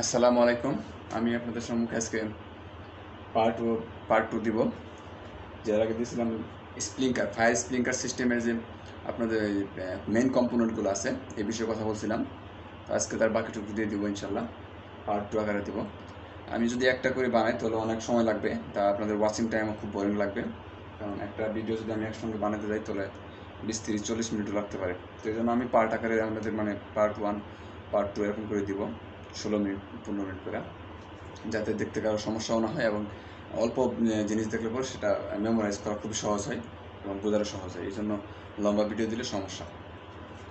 আসসালামু আলাইকুম। আমি আপনাদের সম্মুখে আজকে পার্ট ও পার্ট টু দিব। যার আগে দিয়েছিলাম ফায়ার স্প্রিংকার সিস্টেমের যে আপনাদের মেইন কম্পোনেন্টগুলো আছে এই বিষয়ে কথা বলছিলাম। তো আজকে তার বাকিটুকু দিয়ে দিব ইনশাল্লাহ, পার্ট টু আকারে দিব। আমি যদি একটা করে বানাই তাহলে অনেক সময় লাগবে, তা আপনাদের ওয়াচিং টাইমও খুব বোরিং লাগবে, কারণ একটা ভিডিও যদি আমি একসঙ্গে বানাতে যাই তাহলে 20, 30, 40 মিনিটও লাগতে পারে। তো এই জন্য আমি পার্ট আকারে আমাদের পার্ট ওয়ান পার্ট টু এরকম করে দিব, 16 মিনিট 15 মিনিট করে, যাতে দেখতে কারো সমস্যাও না হয় এবং অল্প জিনিস দেখলে পরে সেটা মেমোরাইজ করা খুব সহজ হয় এবং বোঝারও সহজ হয়। এই জন্য লম্বা ভিডিও দিলে সমস্যা।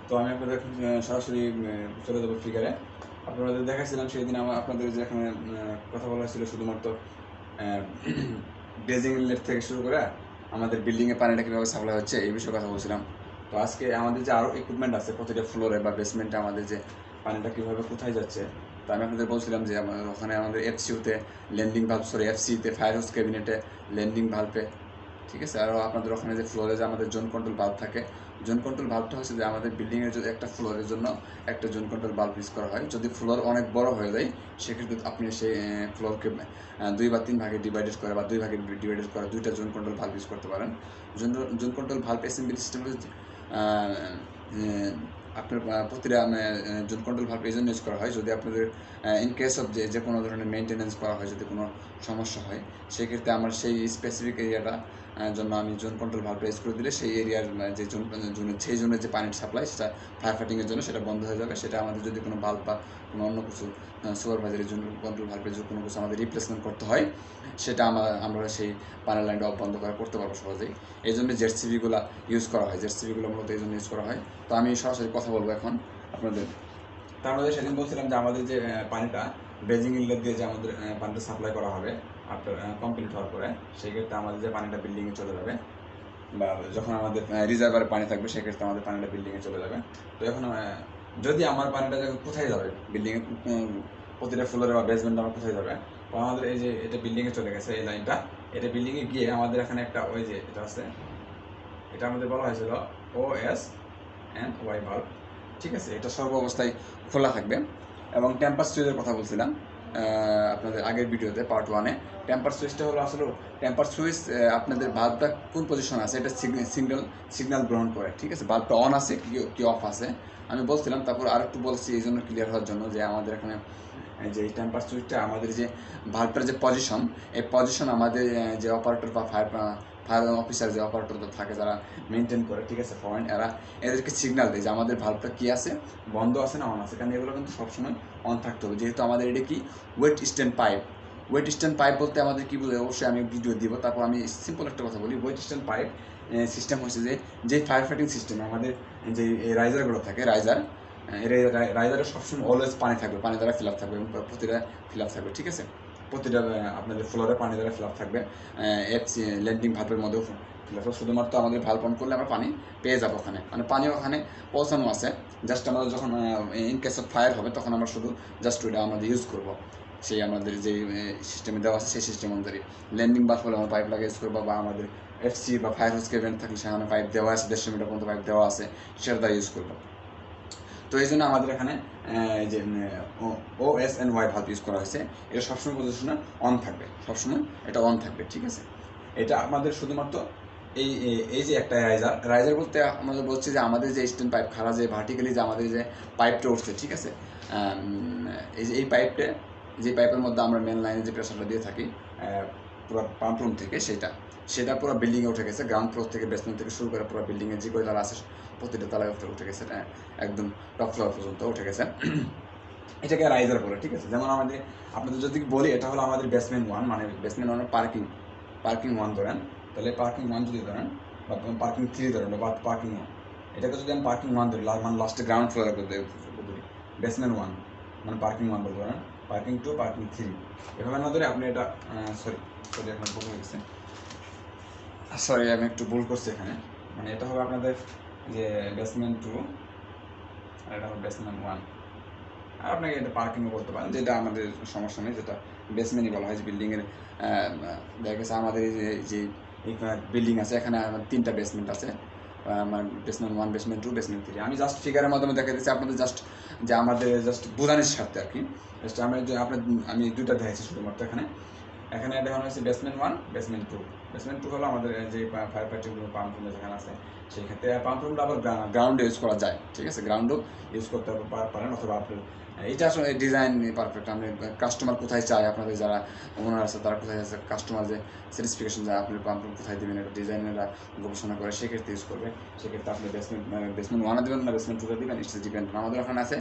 তো আমি আপনাদের এখন সরাসরি চলে যাবো ফিগারে। আপনাদের দেখাচ্ছিলাম সেই দিন আপনাদের যে এখানে কথা বলা হয়েছিল শুধুমাত্র ড্রেজিং ইনলেট থেকে শুরু করে আমাদের বিল্ডিংয়ে পানিটা কীভাবে সাপ্লাই হচ্ছে এই বিষয়ে কথা বলছিলাম। তো আজকে আমাদের যে আরও ইকুইপমেন্ট আছে প্রতিটা ফ্লোরে বা বেসমেন্টে আমাদের যে পানিটা কীভাবে কোথায় যাচ্ছে, তো আমি আপনাদের বলছিলাম যে ওখানে আমাদের এফসিউতে ল্যান্ডিং ভাল্ব, এফসিতে ফায়ার হাউস ক্যাবিনেটে ল্যান্ডিং ভাল্বে, ঠিক আছে। আরও আপনাদের ওখানে যে ফ্লোরে যে আমাদের জোন কন্ট্রোল বাল্ব থাকে, জোন কন্ট্রোল বাল্বটা হচ্ছে যে আমাদের বিল্ডিংয়ের যদি একটা ফ্লোরের জন্য একটা জোন কন্ট্রোল বাল্ব ইউজ করা হয়। যদি ফ্লোর অনেক বড় হয়ে যায় সেক্ষেত্রে আপনি সেই ফ্লোরকে 2 বা 3 ভাগে ডিভাইডেড করে বা 2 ভাগে ডিভাইডেড করে 2টা জোন কন্ট্রোল ভাল্ব ইউজ করতে পারেন। Zone control valve assembly system হচ্ছে আপনার প্রতিটা জোন কন্ট্রোল ভাল্ব এই জন্য ইউজ করা হয় যদি আপনাদের ইন কেস অফ যে কোনো ধরনের মেনটেন্যান্স করা হয়, যদি কোনো সমস্যা হয় সেক্ষেত্রে আমার সেই স্পেসিফিক এরিয়াটা জন্য আমি জোন কন্ট্রোল ভাল্ব ইউজ করে দিলে সেই এরিয়ার যে সেই জোনের যে পানির সাপ্লাই সেটা ফায়ার ফাইটিংয়ের জন্য সেটা বন্ধ হয়ে যাবে। সেটা আমাদের যদি কোনো বাল্ব বা কোনো অন্য কিছু সুপারভাইজারি জোন কন্ট্রোল ভাল্বের যদি কোনো কিছু আমাদের রিপ্লেসমেন্ট করতে হয় সেটা আমরা সেই পানির লাইনটা অফ বন্ধ করতে পারবো সহজেই। এই জন্য জেটসিবিগুলো ইউজ করা হয়, জেটসিবিগুলো মূলত এই জন্য ইউজ করা হয়। তো আমি সরাসরি কথা বলবো এখন আপনাদের। তার মধ্যে সেদিন বলছিলাম যে আমাদের যে পানিটা ড্রেজিং ইনলেট দিয়ে যে আমাদের পানিটা সাপ্লাই করা হবে আফটার কমপ্লিট হওয়ার পরে, সেক্ষেত্রে আমাদের যে পানিটা বিল্ডিংয়ে চলে যাবে বা যখন আমাদের রিজার্ভারে পানি থাকবে সেক্ষেত্রে আমাদের পানিটা বিল্ডিংয়ে চলে যাবে। তো এখন যদি আমার পানিটা যখন কোথায় যাবে বিল্ডিংয়ে, প্রতিটা ফ্লোরে বা বেসমেন্টে আমার কোথায় যাবে, তো আমাদের এই যে এটা বিল্ডিংয়ে চলে গেছে এই লাইনটা, এটা বিল্ডিংয়ে গিয়ে আমাদের এখানে একটা ওই যে এটা আছে, এটা আমাদের বলা হয়েছিল OS&Y বাল্ব, ঠিক আছে। এটা সর্ব অবস্থায় খোলা থাকবে। এবং টেম্পার সুইচের কথা বলছিলাম আপনাদের আগের ভিডিওতে পার্ট ওয়ানে। টেম্পার সুইচটা হলো আসলে টেম্পার সুইচ আপনাদের বাল্বটা কোন পজিশন আছে এটা সিগন্যাল গ্রহণ করে, ঠিক আছে। বাল্বটা অন আছে কি অফ আছে আমি বলছিলাম, তারপর আর একটু বলছি এই জন্য ক্লিয়ার হওয়ার জন্য যে আমাদের এখানে যে এই টেম্পার সুইচটা আমাদের যে বাল্বটার যে পজিশন, এই পজিশন আমাদের যে অপারেটর বা ফায়ার অফিসার যে অপারেটর থাকে যারা মেনটেন করে, ঠিক আছে, পয়েন্ট, এদেরকে সিগন্যাল দেয় যে আমাদের ভাল্বটা কি আছে, বন্ধ আছে না অন আছে। কারণ এগুলো কিন্তু সবসময় অন থাকতে হবে, যেহেতু আমাদের এটা কি wet standpipe. Wet standpipe বলতে আমাদের কী বোঝায় অবশ্যই আমি ভিডিও দিব, তারপর আমি সিম্পল একটা কথা বলি। ওয়েট স্ট্যান্ড পাইপ সিস্টেম হচ্ছে যে ফায়ার ফাইটিং সিস্টেমে আমাদের যে রাইজারগুলো থাকে, রাইজারে সবসময় অলওয়েজ পানি থাকবে, পানি দ্বারা ফিল আপ থাকবে এবং প্রতিটা ফিল আপ থাকবে, ঠিক আছে। প্রতিটা আপনাদের ফ্লোরে পানি দ্বারা ফিল আপ থাকবে, এফসি ল্যান্ডিং ভাল্বের মধ্যেও ফিল আপ। শুধুমাত্র আমাদের ভাল্ব অন করলে আমরা পানি পেয়ে যাবো ওখানে, মানে পানি ওখানে পৌঁছানো আছে। জাস্ট আমাদের যখন ইন কেস অফ ফায়ার হবে তখন আমরা শুধু জাস্ট ওইটা আমাদের ইউজ করবো, সেই আমাদের যে সিস্টেমে দেওয়া আছে সেই সিস্টেম অনুযায়ী। ল্যান্ডিং বাল্ব হলে আমরা পাইপ লাগিয়ে ইউজ করবো, বা আমাদের এফসি বা ফায়ার হাউস কেবিনেট থাকলে সেখানে পাইপ দেওয়া আছে, 150 মিটার পর্যন্ত পাইপ দেওয়া আছে, সেটা দ্বারা ইউজ করবো। তো এই জন্য আমাদের এখানে যে OS&Y ভাল্ব ইউজ করা হয়েছে। এটা সবসময় পজিশনে অন থাকবে, সবসময় এটা অন থাকবে, ঠিক আছে। এটা আমাদের শুধুমাত্র এই এই যে একটা রাইজার বলতে আমাদের বলছে যে আমাদের যে স্ট্যান্ড পাইপ খাড়া যে ভার্টিক্যালি যে আমাদের যে পাইপটা উঠছে, ঠিক আছে, এই যে এই পাইপটা, যে পাইপের মধ্যে আমরা মেন লাইনে যে প্রেশারটা দিয়ে থাকি পুরো পাম্প রুম থেকে, সেটা পুরো বিল্ডিংয়ে উঠে গেছে। গ্রাউন্ড ফ্লোর থেকে বেসমেন্ট থেকে শুরু করে পুরো বিল্ডিংয়ে যে কই তালা আছে প্রতিটা তালায় উঠে গেছে, একদম টপ ফ্লোর পর্যন্ত উঠে গেছে। এটাকে রাইজার বলে, ঠিক আছে। যেমন আপনাদের যদি বলি এটা হলো আমাদের বেসমেন্ট ওয়ান, মানে বেসমেন্ট ওয়ানের পার্কিং ওয়ান ধরেন, তাহলে পার্কিং ওয়ান যদি ধরেন বা পার্কিং থ্রি ধরেন বা পার্কিং ওয়ান, এটাকে যদি আমি পার্কিং ওয়ান ধরি, মানে লাস্টে গ্রাউন্ড ফ্লোরে ধরি, বেসমেন্ট ওয়ান মানে পার্কিং ওয়ান বলতে পারেন, পার্কিং টু, পার্কিং থ্রি, এভাবে না ধরে আপনি এটা সরি এখন ভুল হয়ে গেছে, সরি আমি একটু ভুল করছি এখানে। মানে এটা হবে আপনাদের যে বেসমেন্ট টু আর এটা হবে বেসমেন্ট ওয়ান। আর আপনাকে এটা পার্কিংও বলতে পারেন, যেটা আমাদের সমস্যা নেই, যেটা বেসমেন্টই বলা হয়। যে বিল্ডিংয়ের দেখা গেছে আমাদের যে বিল্ডিং আছে এখানে আমার 3টা বেসমেন্ট আছে, মানে বেসমেন্ট 1, বেসমেন্ট 2, বেসমেন্ট 3। আমি জাস্ট ফিগারের মাধ্যমে দেখা দিচ্ছি আপনাদের, জাস্ট যে আমাদের জাস্ট বোঝানোর স্বার্থে আর কি। জাস্ট আমি দুইটা দেখাচ্ছি শুধুমাত্র এখানে। এখানে দেখানো হয়েছে বেসমেন্ট 1, বেসমেন্ট 2। বেসমেন্ট 2 হলো আমাদের যে ফায়ার ফাইটিং পাম্প রুম যেখানে আছে, সেই ক্ষেত্রে পাম্প রুমটা আবার গ্রাউন্ডে ইউজ করা যায়, ঠিক আছে, গ্রাউন্ডও ইউজ করতে পারেন, অথবা আপনি এটা আসলে ডিজাইন পারফেক্ট। আপনি কাস্টমার কোথায় চায়, আপনাদের যারা ওনার আছে তারা কোথায় আছে, কাস্টমার যে স্যাটিসফিকেশন যায়, আপনি পাম্প রুম কোথায় দেবেন এটা ডিজাইনাররা গবেষণা করে সেক্ষেত্রে ইউজ করবে। সেক্ষেত্রে আপনি বেসমেন্ট 1 দেবেন না বেসমেন্ট 2 দেবেন, ইটস ডিপেন্ড। আমাদের ওখানে আছে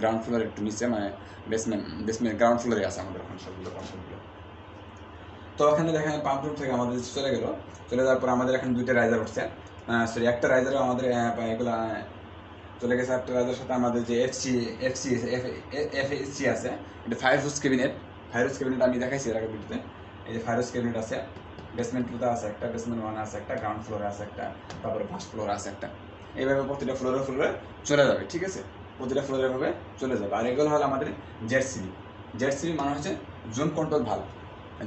গ্রাউন্ড ফ্লোরের একটু নিচে, মানে বেসমেন্ট গ্রাউন্ড ফ্লোরে আছে আমাদের ওখানে সবগুলো পাম্প রুমগুলো। তো ওখানে দেখেন পাম্প রুম থেকে আমাদের চলে যাওয়ার পর আমাদের এখানে দুইটা রাইজার উঠছে, সরি একটা রাইজারও আমাদের এগুলা চলে গেছে। একটা রাইজারের সাথে আমাদের যে এফএসসি আছে, এটা fire house cabinet. Fire house cabinet আমি দেখাইছি এর আগে ভিডিওতে। এই যে ফায়ার হাউস ক্যাবিনেট আছে, বেসমেন্ট 2 আছে একটা, বেসমেন্ট 1 আছে একটা, গ্রাউন্ড ফ্লোরে আছে একটা, তারপরে ফার্স্ট ফ্লোরে আছে একটা। এইভাবে প্রতিটা ফ্লোরে চলে যাবে, ঠিক আছে, প্রতিটা ফ্লোরে এভাবে চলে যাবে। আর এগুলো হলো আমাদের জেড সিবি মানে হচ্ছে zone control valve.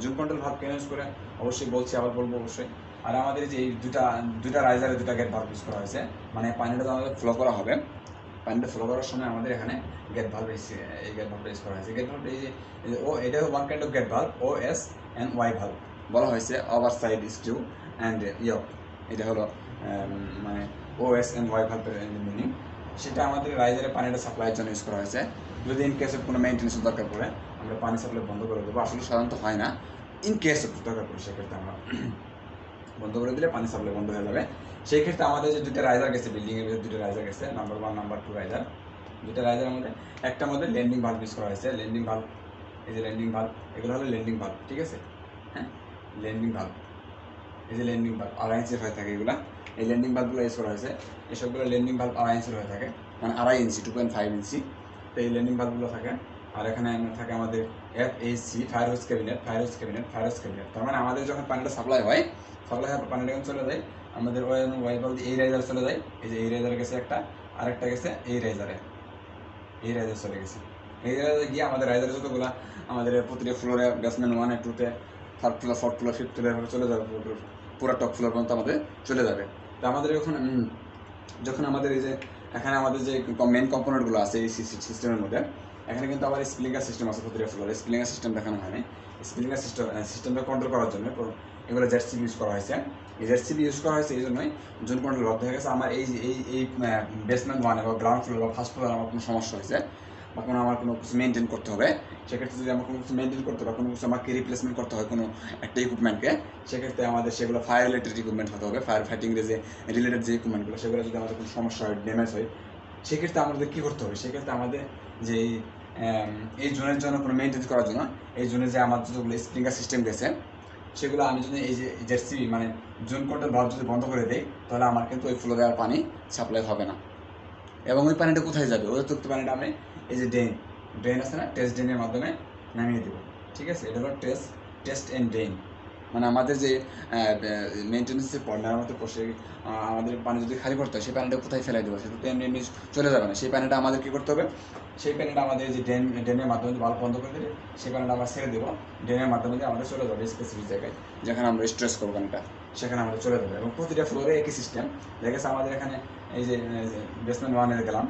Zone control valve কেন ইউজ করে অবশ্যই বলছি, আবার বলবো অবশ্যই। আর আমাদের যে এই দুটা রাইজারে দুটা গেট ভাল্ব ইউজ করা হয়েছে, মানে পানিটা তো আমাদের ফ্লো করা হবে, পানিটা ফ্লো করার সময় আমাদের এখানে গেট ভাল্ব এই গেট ভাল্বটা ইউজ করা হয়েছে। গেট ভাল্ব এই যে এটা one kind of gate valve, OS&Y valve বলা হয়েছে, over side screw and yoke. এটা হলো মানে OS&Y ভাল্বের মিনিং। সেটা আমাদের রাইজারে পানিটা সাপ্লাইয়ের জন্য ইউজ করা হয়েছে। যদি ইন কেস অফ কোনো মেনটেন্যান্সের দরকার পড়ে আমরা পানি সাপ্লাই বন্ধ করে দেবো। আসলে সাধারণত হয় না, ইন কেস অফ দরকার পড়ে সেক্ষেত্রে আমরা বন্ধ করে দিলে পানি সাপ্লাই বন্ধ হয়ে যাবে। সেই ক্ষেত্রে আমাদের যে দুটো রাইজার গেছে, বিল্ডিংয়ের ভিতরে দুটো রাইজার গেছে, নাম্বার 1 নাম্বার 2 রাইজার, দুটো রাইজার আমাদের একটা আমাদের ল্যান্ডিং ভাল্ব ইউজ করা হয়েছে। ল্যান্ডিং ভাল্ব, এই যে ল্যান্ডিং ভাল্ব, এগুলো হলো ল্যান্ডিং ভাল্ব, ঠিক আছে, হ্যাঁ, ল্যান্ডিং ভাল্ব, এই যে ল্যান্ডিং ভাল্ব আড়াই ইঞ্চির হয়ে থাকে এগুলা। এই ল্যান্ডিং ভাল্বগুলো ইউজ করা হয়েছে। এসবগুলো ল্যান্ডিং ভাল্ব আড়াই ইঞ্চির হয়ে থাকে, মানে আড়াই ইঞ্চি 2.5 ইঞ্চি। তো এই ল্যান্ডিং ভাল্বগুলো থাকে। আর এখানে থাকে আমাদের FAC ফায়ার হাউস ক্যাবিনেট। তার মানে আমাদের যখন পানিটা সাপ্লাই হয় পানিটা যখন চলে যায় আমাদের ওয়াই ভাল্ব এই রাইজার চলে যায়। এই যে এই রাইজারে গেছে একটা, আরেকটা গেছে এই রাইজার চলে গেছে। এই রাইজারে গিয়ে আমাদের রাইজারে যতগুলো আমাদের প্রতিটা ফ্লোরে, বেসমেন্ট 1 আর 2-তে, third floor, fourth floor, fifth ফ্লোরে চলে যাবে, পুরো টপ ফ্লোর পর্যন্ত আমাদের চলে যাবে। তো আমাদের যখন আমাদের এই যে এখানে আমাদের যে মেন কম্পোনেন্টগুলো আছে এই সিস্টেমের মধ্যে, এখানে কিন্তু আবার স্প্রিংলার সিস্টেম আছে প্রতিটা ফ্লোরে। স্প্রিংলার সিস্টেম দেখানো হয়নি। স্প্রিংলার সিস্টেমটা কন্ট্রোল করার জন্য এগুলো জেডসিবি ইউজ করা হয়েছে। এই জেডসিবি ইউজ করা হয়েছে এই জন্যই জোন কন্ট্রোল বাধ্য হয়ে গেছে। আমার এই বেসমেন্ট 1 এবং গ্রাউন্ড ফ্লোর বা ফার্স্ট ফ্লোর আমার কোনো সমস্যা হয়েছে বা আমার কোনো কিছু মেনটেন করতে হবে, সেক্ষেত্রে যদি আমার কোনো কিছু মেনটেন করতে হবে, কোনো কিছু আমাকে রিপ্লেসমেন্ট করতে হয় কোনো একটা ইকুইপমেন্টকে, সেক্ষেত্রে আমাদের সেগুলো ফায়ার রিলেটেড ইকুইপমেন্ট হতে হবে। ফায়ার ফাইটিংয়ে যে রিলেটেড যে ইকুইপমেন্টগুলো, সেগুলো যদি আমাদের কোনো সমস্যা হয়, ড্যামেজ হয়, সেক্ষেত্রে আমাদের কী করতে হবে? সেক্ষেত্রে আমাদের যে এই জোনের জন্য কোনো মেনটেন করার জন্য এই জোনে যে আমার যতগুলো স্প্রিংলার সিস্টেম গেছে, সেগুলো আমি যদি এই যে জেডসিবি মানে জোন কন্ট্রোল ভাল্ব যদি বন্ধ করে দিই, তাহলে আমার কিন্তু ওই ফ্লোরে আর পানি সাপ্লাই হবে না। এবং ওই পানিটা কোথায় যাবে? ওই অতিরিক্ত পানিটা আমি এই যে ড্রেন আছে না, টেস্ট ড্রেনের মাধ্যমে নামিয়ে দেবো, ঠিক আছে। এটা হলো টেস্ট অ্যান্ড ড্রেন। মানে আমাদের যে মেনটেন্যান্সের পর মেরামতের পর আমাদের পানি যদি খালি করতে হয়, সেই পানিটা কোথায় ফেলাই দেবো? সেটা তো এমনি চলে যাবে না। সেই পানিটা আমাদের কী করতে হবে? সেই পানিটা আমাদের যে ড্রেনের মাধ্যমে ভাল্ব বন্ধ করে দিলে সেই পানিটা আমরা ছেড়ে দেবো, ড্রেনের মাধ্যমে যে আমাদের চলে যাবে স্পেসিফিক জায়গায়, যেখানে আমরা স্ট্রেস করবো পানিটা, সেখানে আমাদের চলে যাবে। এবং প্রতিটা ফ্লোরে একই সিস্টেম দেখেছে। আমাদের এখানে এই যে বেসমেন্ট 1-এ গেলাম,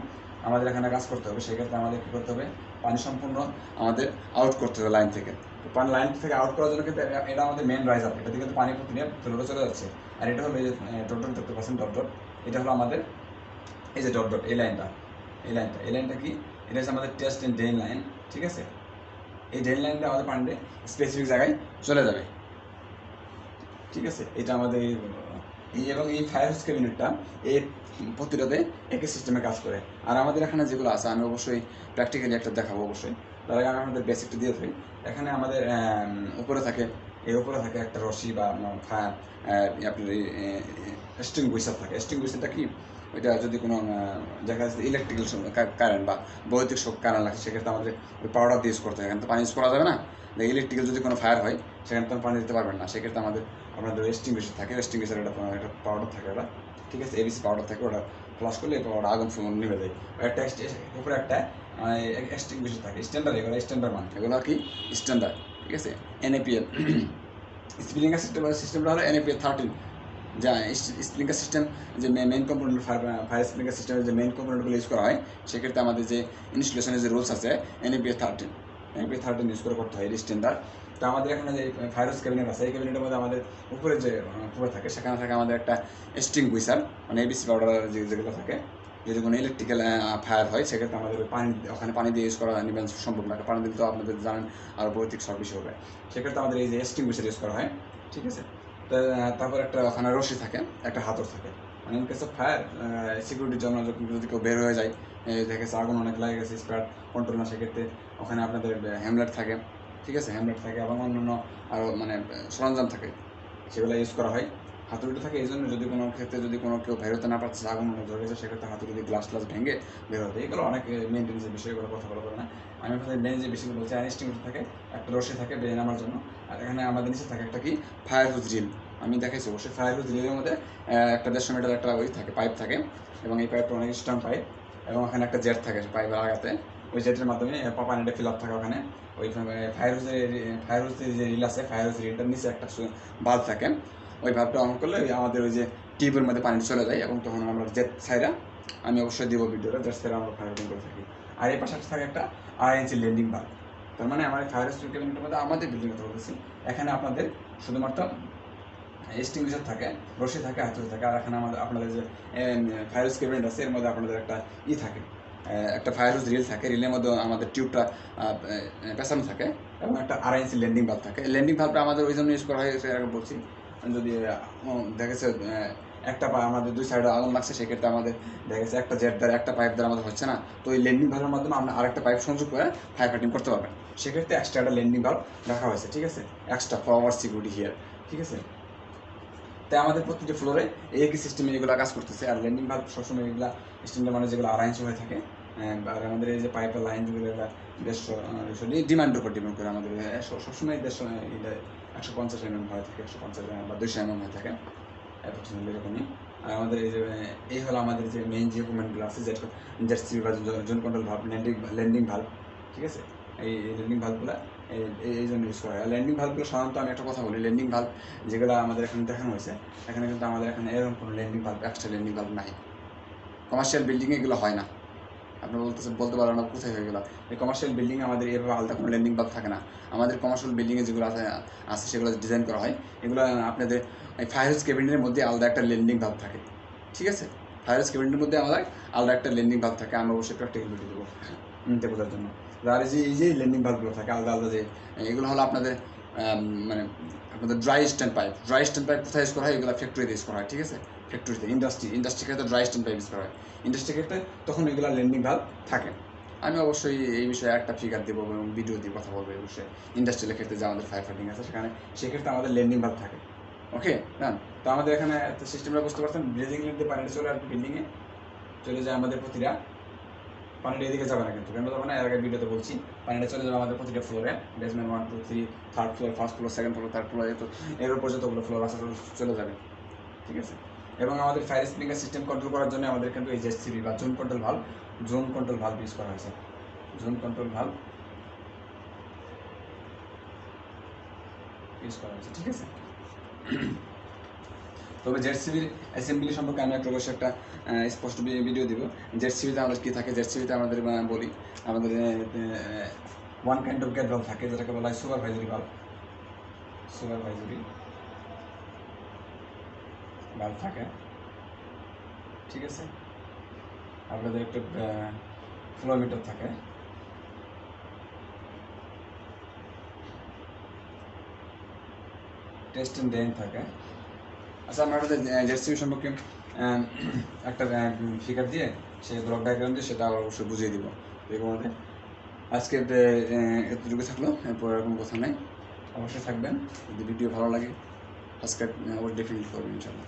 আমাদের এখানে কাজ করতে হবে, সেক্ষেত্রে আমাদের কী করতে হবে? পানি সম্পূর্ণ আমাদের আউট করতে হবে লাইন থেকে। পানি লাইন থেকে আউট করার জন্য কিন্তু এটা আমাদের মেন রাইজার, এটা থেকে কিন্তু পানি প্রতিনিয়ত ফ্লোরে চলে যাচ্ছে। আর এটা হলো এই যে ডট দেখতে পাচ্ছেন, ডট, এটা হলো আমাদের এই যে ডট, এই লাইনটা কি? এটা হচ্ছে আমাদের টেস্ট অ্যান্ড ড্রেন লাইন, ঠিক আছে। এই ড্রেন লাইনটা আমাদের পানিতে স্পেসিফিক জায়গায় চলে যাবে, ঠিক আছে। এটা আমাদের এবং এই ফায়ার হাউস ক্যাবিনেটটা এই প্রতিটাতে একই সিস্টেমে কাজ করে। আর আমাদের এখানে যেগুলো আছে আমি অবশ্যই প্র্যাকটিক্যালি একটা দেখাবো অবশ্যই। তার আগে আমি আমাদের বেসিকটা দিয়ে থাকি। এখানে আমাদের উপরে থাকে একটা রশি বা ফায়ার আপনার এক্সটিংগুইশার থাকে। এক্সটিংগুইশারটা কি? ওইটা যদি কোনো দেখা যাচ্ছে ইলেকট্রিক্যাল কারেন্ট বা বৈদ্যুতিক কারেন্ট লাগে, সেক্ষেত্রে আমাদের ওই পাউডার দিয়ে ইউজ করতে হয়। এখানে তো পানি ইউজ করা যাবে না। ইলেকট্রিক্যাল যদি কোনো ফায়ার হয়, সেখানে তো পানি দিতে পারবেন না। সেক্ষেত্রে আপনাদের এক্সটিংগুইশার থাকে। এক্সটিংগুইশার একটা পাউডার থাকে ওটা, ঠিক আছে, ABC পাউডার থাকে। ওটা ফ্লাশ করলে ওটা আগুন নিভে যায়। একটা উপরে একটা এক্সটিংগুইশার থাকে স্ট্যান্ডার্ড, এগুলো স্ট্যান্ডার্ড মান, এগুলো আর কি স্ট্যান্ডার্ড, ঠিক আছে। NAPL স্প্রিংলার সিস্টেমটা হলো NAPL 13, যা স্প্রিংকার সিস্টেম যে মেইন কম্পোনেন্ট ফায়ার স্প্রিংকার সিস্টেমের যে মেইন কম্পোনেন্টগুলো ইউজ করা হয়, সেক্ষেত্রে আমাদের যে ইনস্টলেশনের যে রুলস আছে NFPA 13 ইউজ করে করতে হয় স্ট্যান্ডার্ড। তো আমাদের এখানে যে ফায়ার হাউস ক্যাবিনেট আছে, এই ক্যাবিনেটের মধ্যে আমাদের উপরে যে উপরে থাকে, সেখানে থাকে আমাদের একটা এক্সটিংগুইশার, মানে ABC পাউডার যেগুলো থাকে, যদি কোনো ইলেকট্রিক্যাল ফায়ার হয় সেক্ষেত্রে আমাদের ওখানে পানি দিয়ে ইউজ করা নেবেন সম্ভব না, পানি দিলে তো আপনাদের জানেন আরও ভৌতিক সব বিষয় হবে, সেক্ষেত্রে আমাদের এই যে এক্সটিংগুইশার ইউজ করা হয়, ঠিক আছে। তো তারপর একটা ওখানে রশি থাকে, একটা হাতর থাকে, মানে ইন কেস অফ ফায়ার সিকিউরিটির জন্য যদি কেউ বের হয়ে যায়, দেখেছে আগুন অনেক লাগে গেছে, স্প্যাড কন্ট্রোল না, সেক্ষেত্রে ওখানে আপনাদের হ্যামলেট থাকে, ঠিক আছে, হ্যামলেট থাকে এবং অন্যান্য আরও মানে সরঞ্জাম থাকে, সেগুলো ইউজ করা হয়। হাতুড়িটা থাকে এই জন্য, যদি কোনো ক্ষেত্রে যদি কোনো কেউ বের হতে না পারছে, আগুন ধরে গেছে, সেক্ষেত্রে হাতুড়ি দিয়ে গ্লাস ভেঙে বের হতে, এগুলো অনেক মেনটেন্সের বিষয়গুলো কথা বলা করে না। আমি আপনাদের মেন যে বিষয়গুলো বলছি, আইনস্টিংগুলো থাকে, একটা রশি থাকে বেয়ে নামার জন্য, আর এখানে আমাদের নিচে থাকে একটা কি ফায়ার হুজ রিল। আমি দেখাইছি অবশ্যই ফায়ার হুজ রিলের মধ্যে একটা 150 মিটার একটা ওই থাকে, পাইপ থাকে, এবং এই পাইপটা অনেক স্ট্রং পাইপ, এবং ওখানে একটা জেট থাকে পাইপের আগাতে, ওই জেটের মাধ্যমে পানিটা ফিল আপ থাকে ওখানে। ওই ফায়ার হুজের যে রিল আছে, ফায়ার হুজ রিলটার নিচে একটা বাল্ব থাকে, ওই ভাবটা অন করলে আমাদের ওই যে টিউবের মধ্যে পানি চলে যায়, এবং তখন আমরা জেট ছাইরা, আমি অবশ্যই দিব ভিডিওটা, জেট ছাইরা আমরা ফায়ার করে থাকি। আর এই পাশে থাকে একটা 2.5 ইঞ্চি ল্যান্ডিং বাল্ব। তার মানে আমার ফায়ার স্টোর ক্যাবিনেটের মধ্যে আমাদের বিল্ডিং কথা বলতেছি, এখানে আপনাদের শুধুমাত্র এক্সটিংগুইশার থাকে, রশি থাকে, হাতুড়ি থাকে, আর এখানে আমাদের আপনাদের যে ফায়ার হাউস ক্যাবিনেট আছে, এর মধ্যে আপনাদের একটা থাকে, একটা ফায়ার হাউস রিল থাকে, রিলের মধ্যে আমাদের টিউবটা পেছানো থাকে, এবং একটা 2.5 ইঞ্চি ল্যান্ডিং ভাল্ব থাকে। ল্যান্ডিং ভাল্বটা আমাদের ওই জন্য ইউজ করা হয়, আগে বলছি, যদি দেখেছে একটা আমাদের দুই সাইডে আগুন লাগছে, সেক্ষেত্রে আমাদের দেখেছে একটা জেট দ্বারা, একটা পাইপ দ্বারা আমাদের হচ্ছে না, তো ওই ল্যান্ডিং ভাল্বের মাধ্যমে আমরা আরেকটা পাইপ সংযোগ করে ফায়ার ফাইটিং করতে পারবেন, সেক্ষেত্রে এক্সট্রা একটা ল্যান্ডিং ভাল্ব রাখা হয়েছে, ঠিক আছে, extra for our security here, ঠিক আছে। তাই আমাদের প্রতিটি ফ্লোরে একই সিস্টেমে এগুলো কাজ করতেছে। আর ল্যান্ডিং ভাল্ব সবসময় এগুলো স্ট্যান্ডার্ড মানে যেগুলো 2.5 ইঞ্চি হয়ে থাকে, আর আমাদের এই যে পাইপের লাইন যেগুলো 150 ডিমান্ডের উপর ডিপেন্ড করে, আমাদের সবসময় 150 mm হয়ে থাকে, 150 বা 200 mm হয়ে থাকে অ্যাপ্রক্সিমেটলি এরকমই। আর আমাদের এই হলো আমাদের যে মেইন যে ইকুইপমেন্টগুলো আছে, জেটসি বা zone control valve, landing valve, ঠিক আছে। এই ল্যান্ডিং ভাল্বগুলো এই জন্য ইউজ করা হয়। আর ল্যান্ডিং ভাল্বগুলো সাধারণত আমি একটা কথা বলি, ল্যান্ডিং ভাল্ব যেগুলো আমাদের এখানে দেখানো হয়েছে, এখানে কিন্তু আমাদের এখানে এরকম কোনো landing valve, extra landing valve নাই। কমার্শিয়াল বিল্ডিংয়ে এগুলো হয় না। আপনি বলতে পারবেন না কোথায় হয়ে গেল। এই কমার্শিয়াল বিল্ডিংয়ে আমাদের এভাবে আলাদা কোনো ল্যান্ডিং ভাল্ব থাকে না। আমাদের কমার্শিয়াল বিল্ডিংয়ে যেগুলো আছে সেগুলো ডিজাইন করা হয়, এগুলো আপনাদের এই ফায়ার হাউস ক্যাবিনেটের মধ্যে আলাদা একটা ল্যান্ডিং ভাল্ব থাকে, ঠিক আছে। ফায়ার হাউস ক্যাবিনেটের মধ্যে আমাদের আলাদা একটা ল্যান্ডিং ভাল্ব থাকে, আমি অবশ্যই প্র্যাকটিক্যাল ভিডিও দেবো নিতে বোঝার জন্য। আর এই যে ল্যান্ডিং ভাল্বগুলো থাকে আলাদা আলাদা, যে এগুলো হলো আপনাদের মানে আপনাদের ড্রাই স্ট্যান্ড পাইপ কোথায় ইউজ করা হয়, এগুলো ফ্যাক্টরিতে ইউজ করা হয়, ঠিক আছে। ফ্যাক্টরিতে ইন্ডাস্ট্রি ক্ষেত্রে ড্রাই স্ট্যান্ড পাইপ ইউজ করা হয়, ইন্ডাস্ট্রি ক্ষেত্রে তখন এগুলো ল্যান্ডিং ভাল্ব থাকে। আমি অবশ্যই এই বিষয়ে একটা ফিগার দেবো এবং ভিডিও দিয়ে কথা বলবো এই বিষয়ে। ইন্ডাস্ট্রিয়াল ক্ষেত্রে যে আমাদের ফায়ার ফাইটিং আছে, সেক্ষেত্রে আমাদের ল্যান্ডিং ভাল্ব থাকে, ওকে ডান। তো আমাদের এখানে সিস্টেমটা বুঝতে পারছেন, ব্রেজিং লিড দিয়ে পানিটা চলে আসবে বিল্ডিংয়ে, চলে যায় আমাদের প্রতিটা, পানিটা এদিকে যাবে না কিন্তু, কেন যাবে না এর আগে ভিডিওতে বলছি, পানিটা চলে যাবে আমাদের প্রতিটা ফ্লোরে, basement 1 2 3, third floor, first floor, second floor, third floor, এর উপর যতগুলো ফ্লোর আছে চলে যাবে, ঠিক আছে। এবং আমাদের ফায়ার স্প্রিংকার সিস্টেম কন্ট্রোল করার জন্য আমাদের কিন্তু এই জেসিবি বা জোন কন্ট্রোল ভাল্ব ইউজ করা হয়েছে, জোন কন্ট্রোল ভাল্ব ইউজ করা হয়েছে, ঠিক আছে। তবে জেটসিবির অ্যাসেম্বলি সম্পর্কে আমি অবশ্যই একটা স্পষ্ট ভিডিও দিব। জেটসিবিতে আমাদের কী থাকে, জেটসিবিতে আমাদের বলি, আমাদের one kind of gate valve থাকে, যেটাকে বলা হয় সুপারভাইজারি ভাল্ব থাকে, ঠিক আছে। আপনাদের একটা ফ্লো মিটার থাকে, টেস্ট অ্যান্ড ড্রেন থাকে। আচ্ছা, আমরা আপনাদের জেটসিবি সম্পর্কে একটা ফিগার দিয়ে, সেই ব্লক ডায়াগ্রাম দিয়ে সেটা অবশ্যই বুঝিয়ে দিব। এরকম আজকে এতটুকু থাকলো, এরপর এরকম কথা নাই। অবশ্যই থাকবেন, যদি ভিডিও ভালো লাগে সাবস্ক্রাইব অবশ্যই ডেফিনেটলি করবেন ইনশাআল্লাহ।